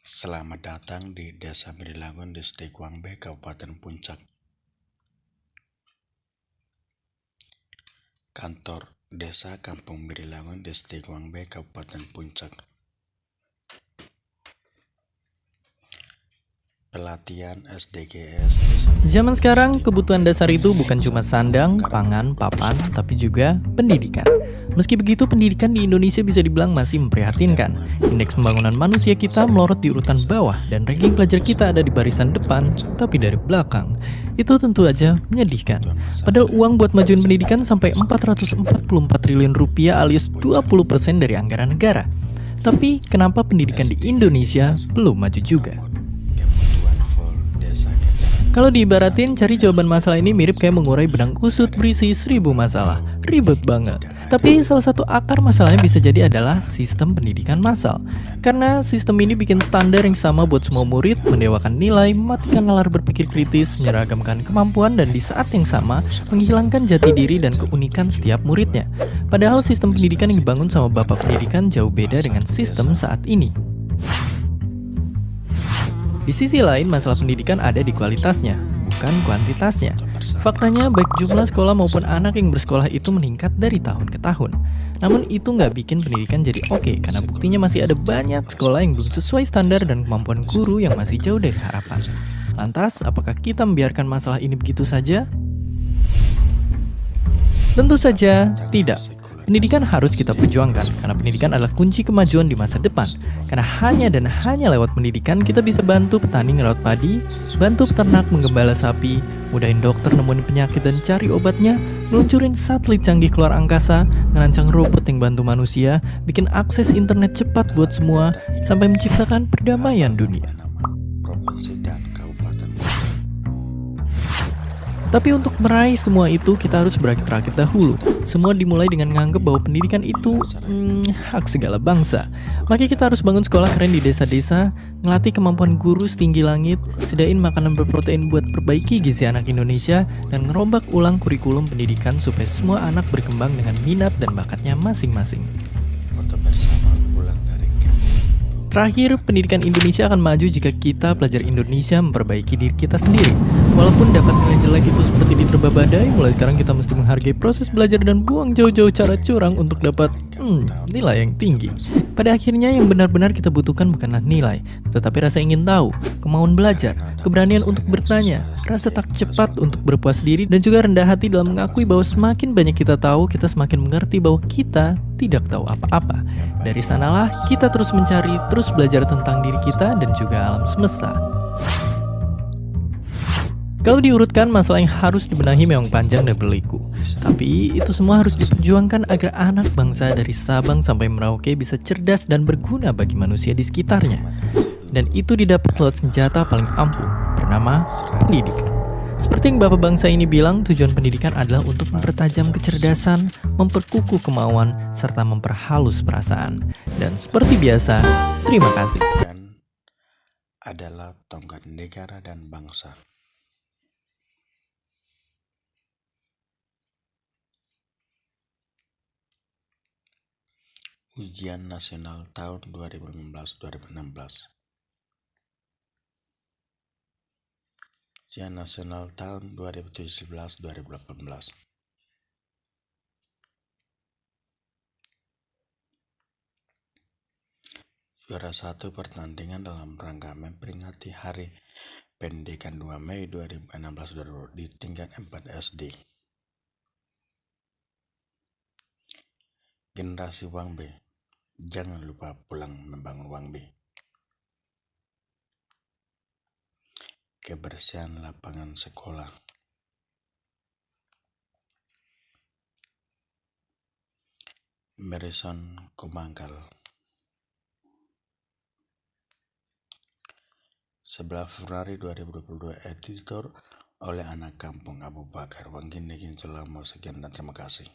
Selamat datang di Desa Berilangun, Distrik Wangbe, Kabupaten Puncak. Kantor Desa Kampung Berilangun, Distrik Wangbe, Kabupaten Puncak. Pelatihan SDGs Desa. Zaman sekarang, kebutuhan dasar itu bukan cuma sandang, pangan, papan, tapi juga pendidikan. Meski begitu, pendidikan di Indonesia bisa dibilang masih memprihatinkan. Indeks pembangunan manusia kita melorot di urutan bawah, dan ranking pelajar kita ada di barisan depan, tapi dari belakang. Itu tentu aja menyedihkan. Padahal uang buat majuin pendidikan sampai 444 triliun rupiah alias 20% dari anggaran negara. Tapi kenapa pendidikan di Indonesia belum maju juga? Kalau diibaratin, cari jawaban masalah ini mirip kayak mengurai benang kusut berisi 1000 masalah. Ribet banget. Tapi salah satu akar masalahnya bisa jadi adalah sistem pendidikan massal. Karena sistem ini bikin standar yang sama buat semua murid, mendewakan nilai, mematikan nalar berpikir kritis, menyeragamkan kemampuan, dan di saat yang sama menghilangkan jati diri dan keunikan setiap muridnya. Padahal sistem pendidikan yang dibangun sama bapak pendidikan jauh beda dengan sistem saat ini. Di sisi lain, masalah pendidikan ada di kualitasnya, bukan kuantitasnya. Faktanya, baik jumlah sekolah maupun anak yang bersekolah itu meningkat dari tahun ke tahun. Namun itu nggak bikin pendidikan jadi oke, karena buktinya masih ada banyak sekolah yang belum sesuai standar dan kemampuan guru yang masih jauh dari harapan. Lantas, apakah kita membiarkan masalah ini begitu saja? Tentu saja tidak. Pendidikan harus kita perjuangkan, karena pendidikan adalah kunci kemajuan di masa depan. Karena hanya dan hanya lewat pendidikan kita bisa bantu petani ngerawat padi, bantu peternak menggembala sapi, mudahin dokter nemuin penyakit dan cari obatnya, meluncurin satelit canggih keluar angkasa, ngerancang robot yang bantu manusia, bikin akses internet cepat buat semua, sampai menciptakan perdamaian dunia. Tapi untuk meraih semua itu, kita harus berakit-rakit dahulu. Semua dimulai dengan menganggap bahwa pendidikan itu hak segala bangsa. Makanya kita harus bangun sekolah keren di desa-desa, ngelatih kemampuan guru setinggi langit, sediain makanan berprotein buat perbaiki gizi anak Indonesia, dan ngerombak ulang kurikulum pendidikan supaya semua anak berkembang dengan minat dan bakatnya masing-masing. Terakhir, pendidikan Indonesia akan maju jika kita, pelajar Indonesia, memperbaiki diri kita sendiri. Walaupun dapat nilai jelek itu seperti diterba badai, mulai sekarang kita mesti menghargai proses belajar dan buang jauh-jauh cara curang untuk dapat nilai yang tinggi. Pada akhirnya yang benar-benar kita butuhkan bukanlah nilai, tetapi rasa ingin tahu, kemauan belajar, keberanian untuk bertanya, rasa tak cepat untuk berpuas diri, dan juga rendah hati dalam mengakui bahwa semakin banyak kita tahu, kita semakin mengerti bahwa kita tidak tahu apa-apa. Dari sanalah kita terus mencari, terus belajar tentang diri kita dan juga alam semesta. Kalau diurutkan, masalah yang harus dibenahi memang panjang dan berliku. Tapi itu semua harus diperjuangkan agar anak bangsa dari Sabang sampai Merauke bisa cerdas dan berguna bagi manusia di sekitarnya. Dan itu didapat lewat senjata paling ampuh, bernama pendidikan. Seperti yang Bapak bangsa ini bilang, tujuan pendidikan adalah untuk mempertajam kecerdasan, memperkukuh kemauan, serta memperhalus perasaan. Dan seperti biasa, terima kasih. Adalah tonggak negara dan bangsa. Ujian nasional tahun 2015-2016. Ujian nasional tahun 2017-2018. Juara 1 pertandingan dalam rangka memperingati Hari Pendidikan 2 Mei 2016 di tingkat 4 SD. Generasi Wangbe, jangan lupa pulang membangun Wangbe. Kebersihan lapangan sekolah. Merison Kumangkal. 11 Februari 2022, editor oleh Anak Kampung Abu Bakar. Wangginegin Sulamo, sekian dan terima kasih.